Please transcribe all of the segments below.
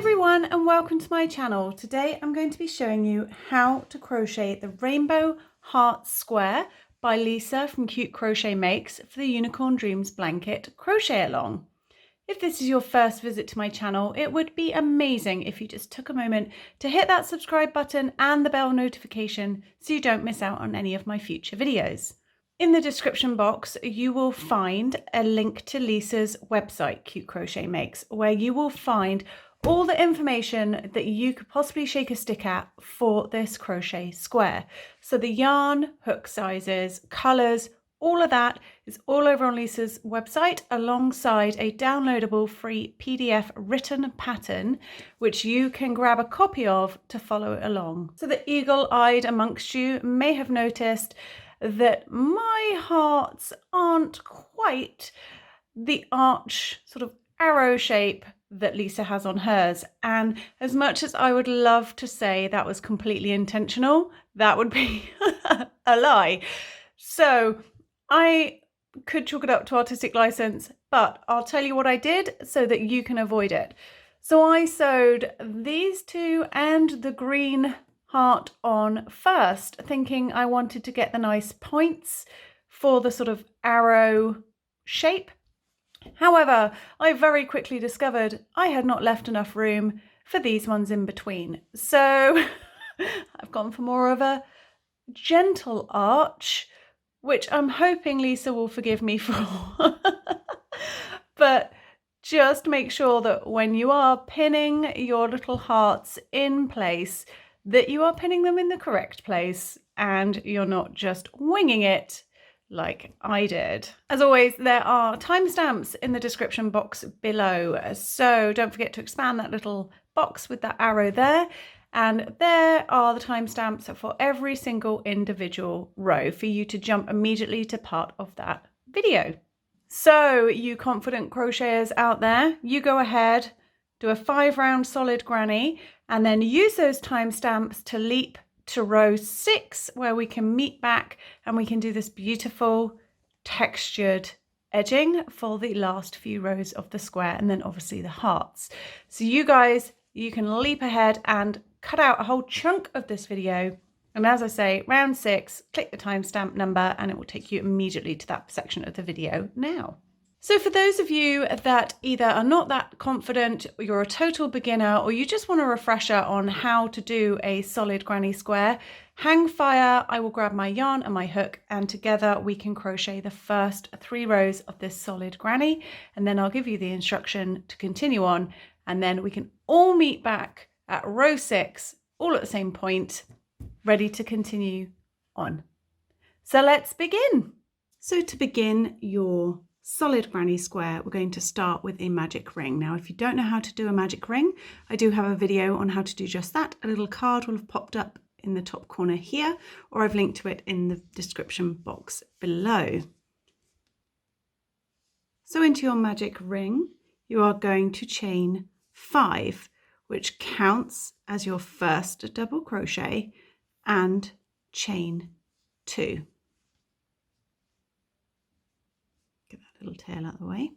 everyone and welcome to my channel. Today I'm going to be showing you how to crochet the Rainbow Heart Square by Lisa from CuteCrochetMakes for the Unicorn Dreams Blanket Crochet Along. If this is your first visit to my channel, it would be amazing if you just took a moment to hit that subscribe button and the bell notification so you don't miss out on any of my future videos. In the description box, you will find a link to Lisa's website, CuteCrochetMakes, where you will find all the information that you could possibly shake a stick at for this crochet square. So the yarn, hook sizes, colours, all of that is all over on Lisa's website, alongside a downloadable free PDF written pattern, which you can grab a copy of to follow along. So the eagle-eyed amongst you may have noticed that my hearts aren't quite the arch sort of arrow shape that Lisa has on hers, and as much as I would love to say that was completely intentional, that would be a lie. So I could chalk it up to artistic license, but I'll tell you what I did so that you can avoid it. So I sewed these two and the green heart on first, thinking I wanted to get the nice points for the sort of arrow shape. However, I very quickly discovered I had not left enough room for these ones in between. So I've gone for more of a gentle arch, which I'm hoping Lisa will forgive me for. But just make sure that when you are pinning your little hearts in place, that you are pinning them in the correct place and you're not just winging it like I did. As always, there are timestamps in the description box below, so don't forget to expand that little box with that arrow there, and there are the timestamps for every single individual row for you to jump immediately to part of that video. So you confident crocheters out there, you go ahead, do a 5-round solid granny, and then use those timestamps to leap to row 6, where we can meet back and we can do this beautiful textured edging for the last few rows of the square, and then obviously the hearts. So you guys, you can leap ahead and cut out a whole chunk of this video, and as I say, round 6, click the timestamp number and it will take you immediately to that section of the video now. So for those of you that either are not that confident, or you're a total beginner, or you just want a refresher on how to do a solid granny square, hang fire, I will grab my yarn and my hook, and together we can crochet the first 3 rows of this solid granny, and then I'll give you the instruction to continue on, and then we can all meet back at row 6, all at the same point, ready to continue on. So let's begin. So to begin your solid granny square, we're going to start with a magic ring. Now, if you don't know how to do a magic ring, I do have a video on how to do just that. A little card will have popped up in the top corner here, or I've linked to it in the description box below. So into your magic ring, you are going to chain 5, which counts as your first double crochet, and chain 2. Little tail out of the way.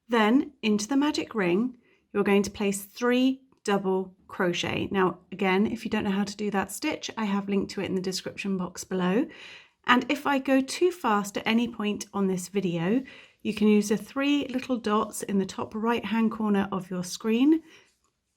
Then into the magic ring, you're going to place 3 double crochet. Now, again, if you don't know how to do that stitch, I have linked to it in the description box below. And if I go too fast at any point on this video, you can use the 3 little dots in the top right hand corner of your screen,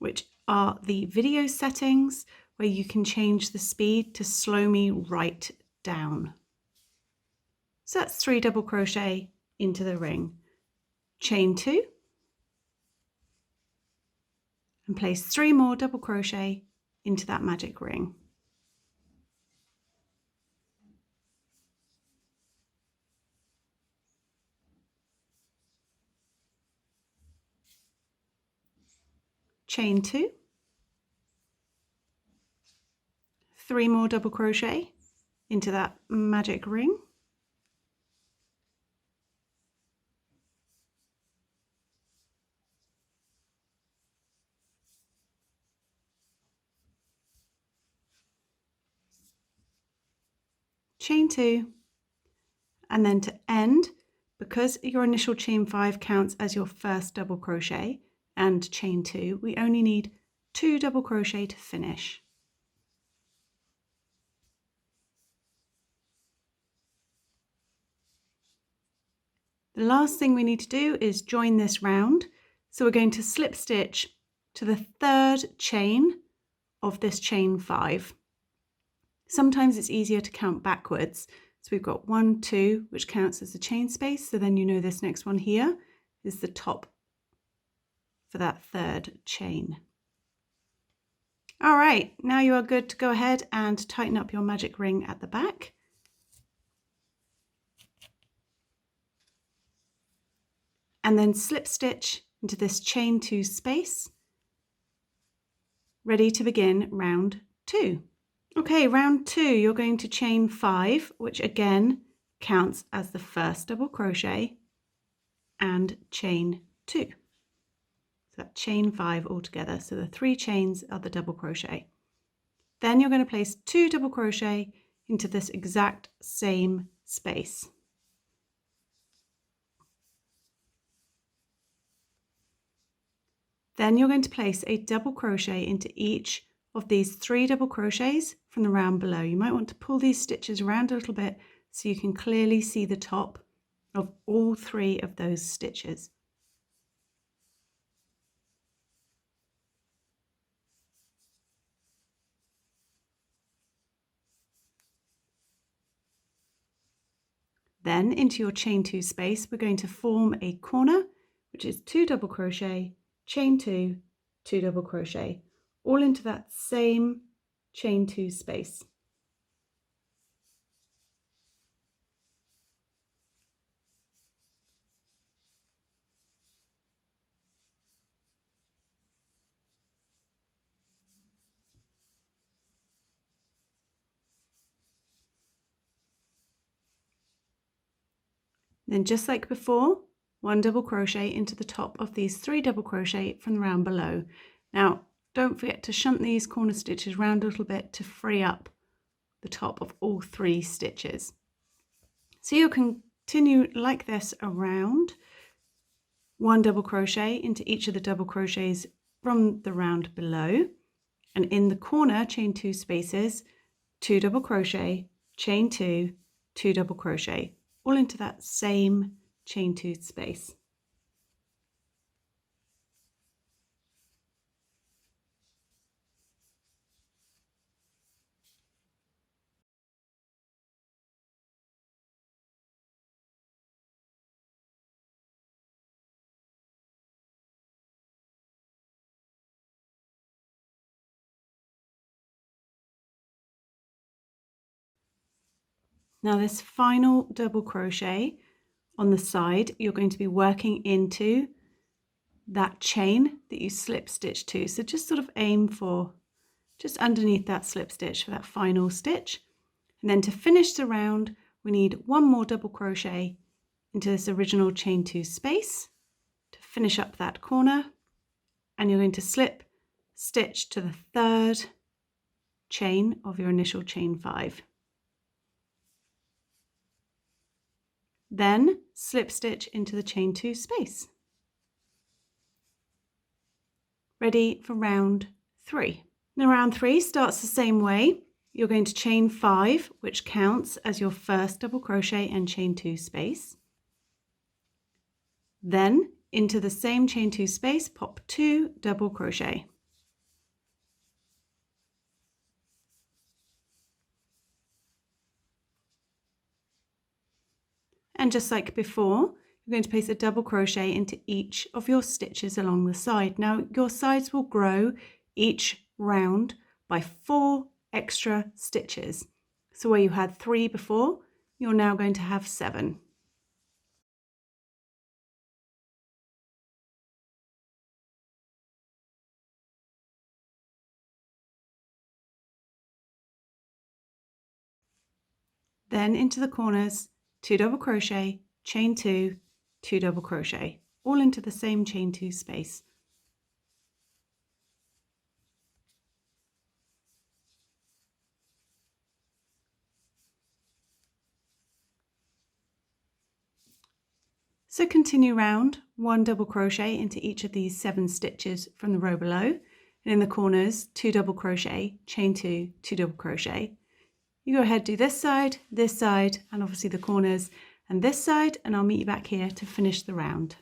which are the video settings, where you can change the speed to slow me right down. So that's 3 double crochet into the ring, chain 2, and place 3 more double crochet into that magic ring. Chain 2, 3 more double crochet into that magic ring. Chain 2, and then to end, because your initial chain 5 counts as your first double crochet, and chain 2, we only need 2 double crochet to finish. The last thing we need to do is join this round. So we're going to slip stitch to the 3rd chain of this chain 5. Sometimes it's easier to count backwards. So we've got 1, 2, which counts as the chain space. So then you know this next one here is the top for that 3rd chain. All right, now you are good to go ahead and tighten up your magic ring at the back. And then slip stitch into this chain 2 space, ready to begin round 2. Okay, round 2, you're going to chain 5, which again counts as the first double crochet, and chain 2. So that chain 5 altogether. So the 3 chains are the double crochet. Then you're going to place 2 double crochet into this exact same space. Then you're going to place a double crochet into each of these 3 double crochets from the round below. You might want to pull these stitches around a little bit so you can clearly see the top of all 3 of those stitches. Then into your chain 2 space, we're going to form a corner, which is 2 double crochet, chain 2, 2 double crochet, all into that same chain 2 space. Then just like before, 1 double crochet into the top of these 3 double crochet from the round below. Now, don't forget to shunt these corner stitches around a little bit to free up the top of all 3 stitches. So you'll continue like this around, 1 double crochet into each of the double crochets from the round below, and in the corner chain 2 spaces, 2 double crochet, chain 2, 2 double crochet, all into that same chain 2 space. Now this final double crochet on the side, you're going to be working into that chain that you slip stitch to. So just sort of aim for just underneath that slip stitch for that final stitch. And then to finish the round, we need 1 more double crochet into this original chain 2 space to finish up that corner. And you're going to slip stitch to the 3rd chain of your initial chain 5. Then slip stitch into the chain 2 space. Ready for round 3. Now round 3 starts the same way. You're going to chain 5, which counts as your first double crochet and chain 2 space. Then into the same chain 2 space, pop 2 double crochet. And just like before, you're going to place a double crochet into each of your stitches along the side. Now your sides will grow each round by 4 extra stitches. So where you had 3 before, you're now going to have 7. Then into the corners, 2 double crochet, chain 2, 2 double crochet, all into the same chain 2 space. So continue round 1 double crochet into each of these 7 stitches from the row below, and in the corners 2 double crochet, chain 2, 2 double crochet. You go ahead, do this side, and obviously the corners and this side, and I'll meet you back here to finish the round.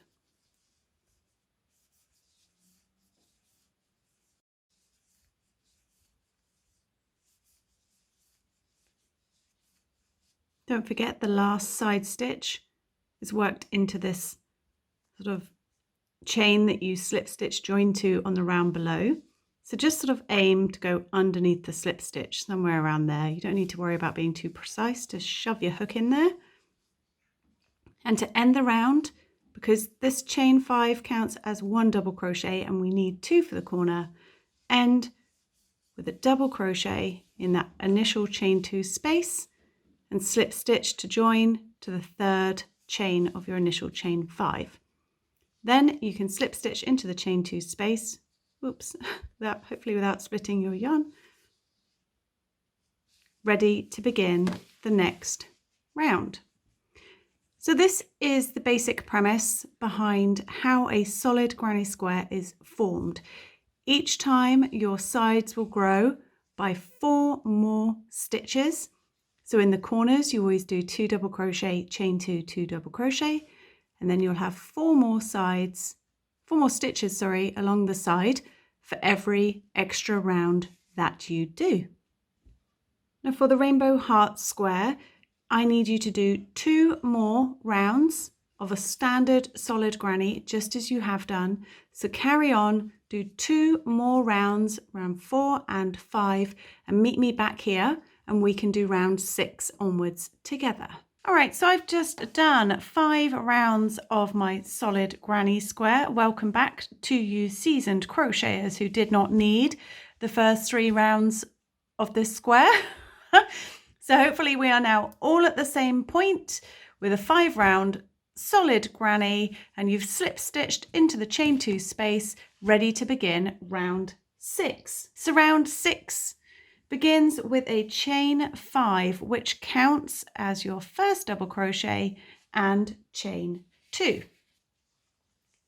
Don't forget the last side stitch is worked into this sort of chain that you slip stitch join to on the round below. So just sort of aim to go underneath the slip stitch, somewhere around there. You don't need to worry about being too precise. Just shove your hook in there. And to end the round, because this chain 5 counts as 1 double crochet and we need 2 for the corner, end with a double crochet in that initial chain 2 space and slip stitch to join to the 3rd chain of your initial chain 5. Then you can slip stitch into the chain 2 space, hopefully without splitting your yarn, ready to begin the next round. So this is the basic premise behind how a solid granny square is formed. Each time your sides will grow by 4 more stitches. So in the corners, you always do 2 double crochet, chain 2, 2 double crochet, and then you'll have 4 more stitches, along the side for every extra round that you do. Now for the rainbow heart square, I need you to do 2 more rounds of a standard solid granny, just as you have done. So carry on, do 2 more rounds, round 4 and 5, and meet me back here, and we can do round 6 onwards together. All right, so I've just done 5 rounds of my solid granny square. Welcome back to you seasoned crocheters who did not need the first 3 rounds of this square. So hopefully we are now all at the same point with a 5 round solid granny, and you've slip stitched into the chain 2 space, ready to begin round 6. So round 6 begins with a chain 5, which counts as your first double crochet and chain 2.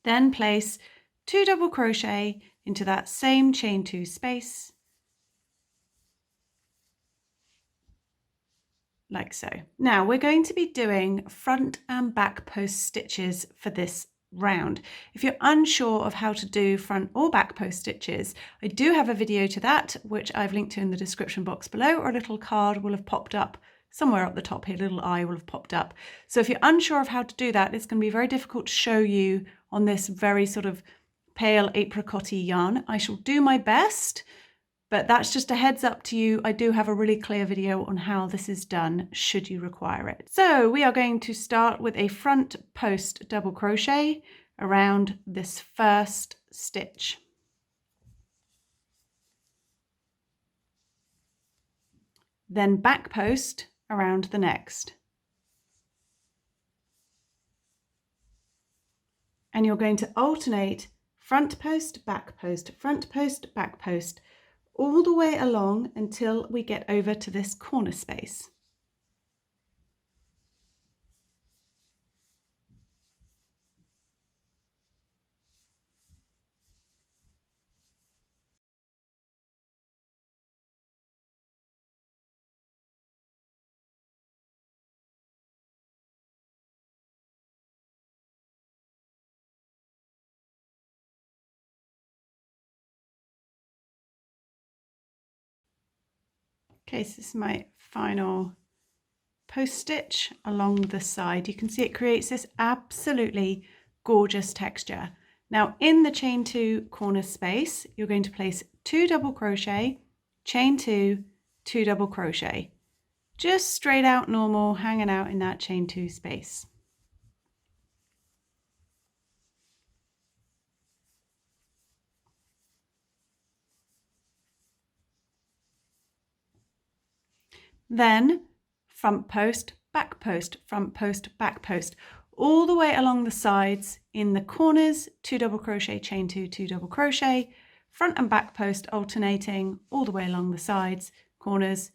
Then place 2 double crochet into that same chain 2 space, like so. Now we're going to be doing front and back post stitches for this round. If you're unsure of how to do front or back post stitches, I do have a video to that, which I've linked to in the description box below, or a little card will have popped up somewhere up the top here, a little eye will have popped up. So if you're unsure of how to do that, it's going to be very difficult to show you on this very sort of pale apricot-y yarn. I shall do my best, but that's just a heads up to you. I do have a really clear video on how this is done should you require it. So we are going to start with a front post double crochet around this first stitch. Then back post around the next. And you're going to alternate front post, back post, front post, back post, all the way along until we get over to this corner space. Okay, so this is my final post stitch along the side. You can see it creates this absolutely gorgeous texture. Now in the chain 2 corner space, you're going to place 2 double crochet, chain 2, 2 double crochet, just straight out normal, hanging out in that chain 2 space. Then front post, back post, front post, back post, all the way along the sides. In the corners, 2 double crochet, chain 2, 2 double crochet, front and back post alternating all the way along the sides, corners,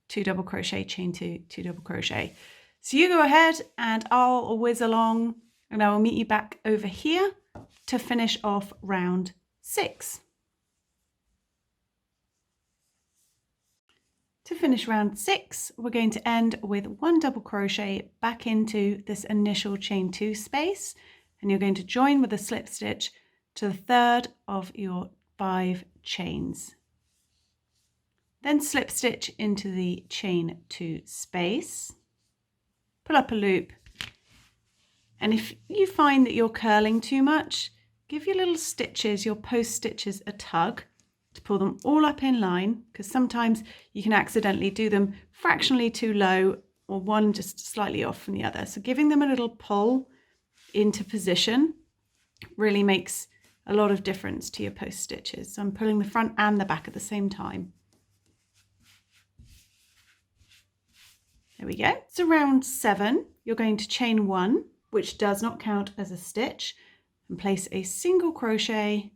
2 double crochet, chain 2, 2 double crochet. So you go ahead and I'll whiz along And I will meet you back over here to finish off round 6. To finish round 6, we're going to end with 1 double crochet back into this initial chain 2 space, and you're going to join with a slip stitch to the third of your 5 chains. Then slip stitch into the chain 2 space, pull up a loop, and if you find that you're curling too much, give your little stitches, your post stitches, a tug to pull them all up in line, because sometimes you can accidentally do them fractionally too low or one just slightly off from the other. So giving them a little pull into position really makes a lot of difference to your post stitches. So I'm pulling the front and the back at the same time. There we go. So round 7, you're going to chain 1, which does not count as a stitch, and place a single crochet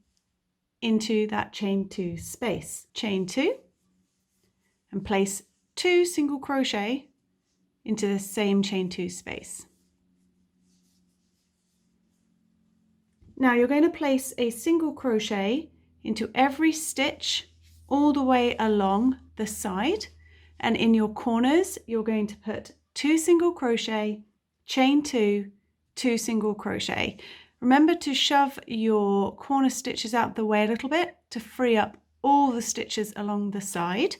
into that chain 2 space. Chain 2 and place 2 single crochet into the same chain 2 space. Now you're going to place a single crochet into every stitch all the way along the side, and in your corners you're going to put 2 single crochet, chain 2, 2 single crochet. Remember to shove your corner stitches out the way a little bit to free up all the stitches along the side.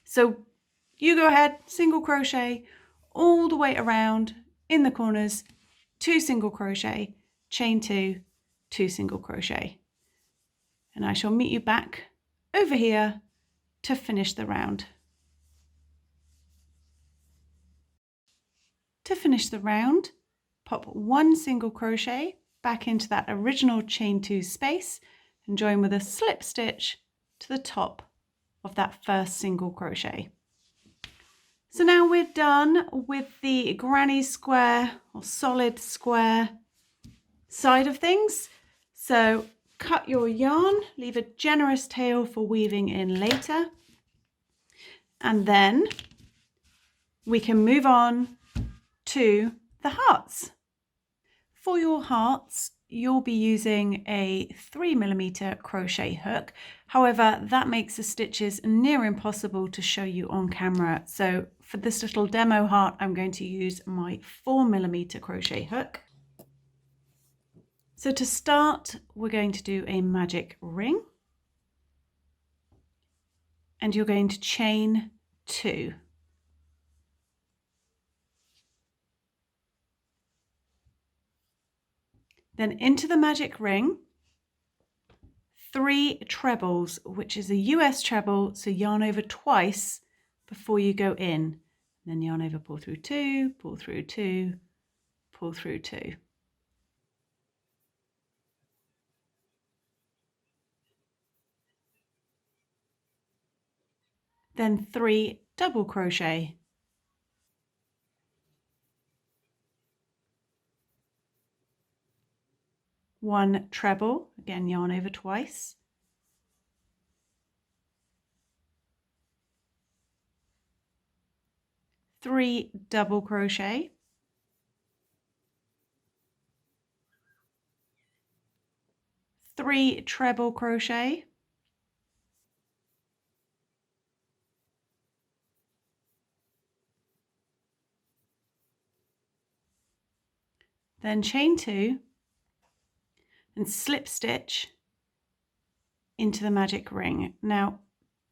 So you go ahead, single crochet all the way around in the corners, 2 single crochet, chain 2, 2 single crochet. And I shall meet you back over here to finish the round. To finish the round, pop 1 single crochet back into that original chain 2 space and join with a slip stitch to the top of that first single crochet. So now we're done with the granny square or solid square side of things. So cut your yarn, leave a generous tail for weaving in later, and then we can move on to the hearts. For your hearts, you'll be using a 3mm crochet hook. However, that makes the stitches near impossible to show you on camera. So for this little demo heart, I'm going to use my 4mm crochet hook. So to start, we're going to do a magic ring, and you're going to chain 2. Then into the magic ring, 3 trebles, which is a US treble, so yarn over twice before you go in. Then yarn over, pull through 2, pull through 2, pull through 2. Then 3 double crochet. One treble, again yarn over twice. 3 double crochet. 3 treble crochet. Then chain 2 and slip stitch into the magic ring. Now,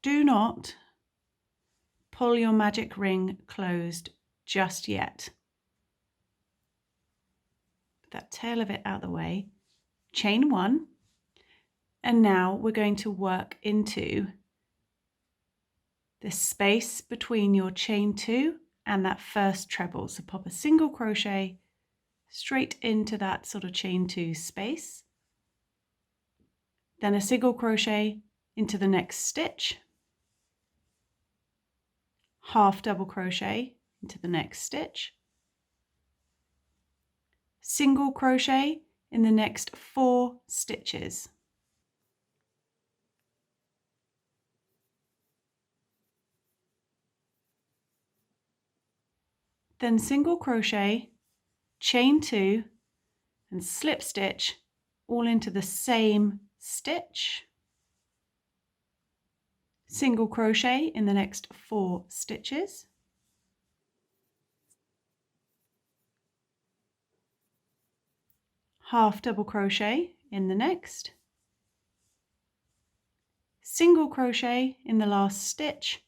do not pull your magic ring closed just yet. Put that tail of it out of the way. Chain 1, and now we're going to work into this space between your chain 2 and that first treble. So pop a single crochet straight into that sort of chain 2 space. Then a single crochet into the next stitch, half double crochet into the next stitch, single crochet in the next 4 stitches. Then single crochet, chain 2 and slip stitch all into the same stitch. Single crochet in the next 4 stitches. Half double crochet in the next. Single crochet in the last stitch.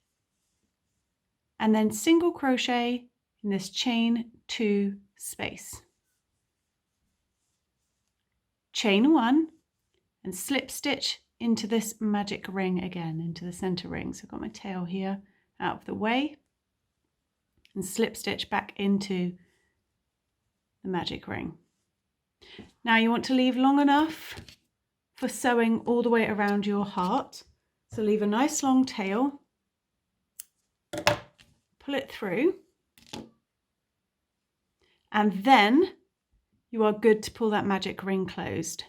And then single crochet in this chain 2 space. Chain 1 and slip stitch into this magic ring again, into the center ring. So I've got my tail here out of the way and slip stitch back into the magic ring. Now you want to leave long enough for sewing all the way around your heart. So leave a nice long tail, pull it through, and then you are good to pull that magic ring closed.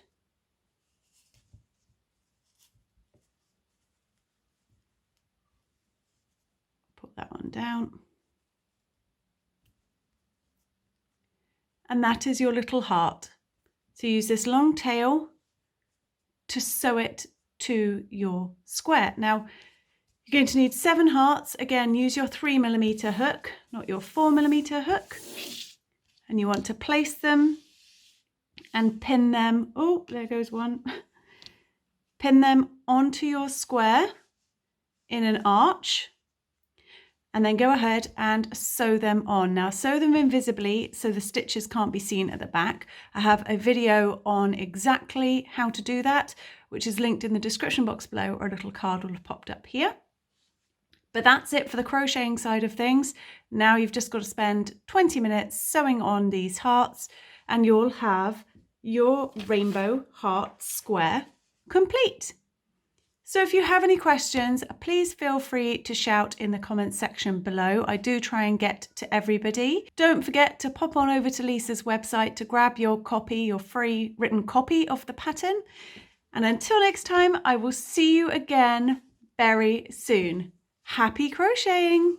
Put that one down. And that is your little heart. So use this long tail to sew it to your square. Now you're going to need 7 hearts. Again, use your 3mm hook, not your 4mm hook. And you want to place them and pin them. Oh, there goes one. Pin them onto your square in an arch. And then go ahead and sew them on. Now sew them invisibly so the stitches can't be seen at the back. I have a video on exactly how to do that, which is linked in the description box below, or a little card will have popped up here. But that's it for the crocheting side of things. Now you've just got to spend 20 minutes sewing on these hearts and you'll have your rainbow heart square complete. So if you have any questions, please feel free to shout in the comments section below. I do try and get to everybody. Don't forget to pop on over to Lisa's website to grab your copy, your free written copy of the pattern. And until next time, I will see you again very soon. Happy crocheting!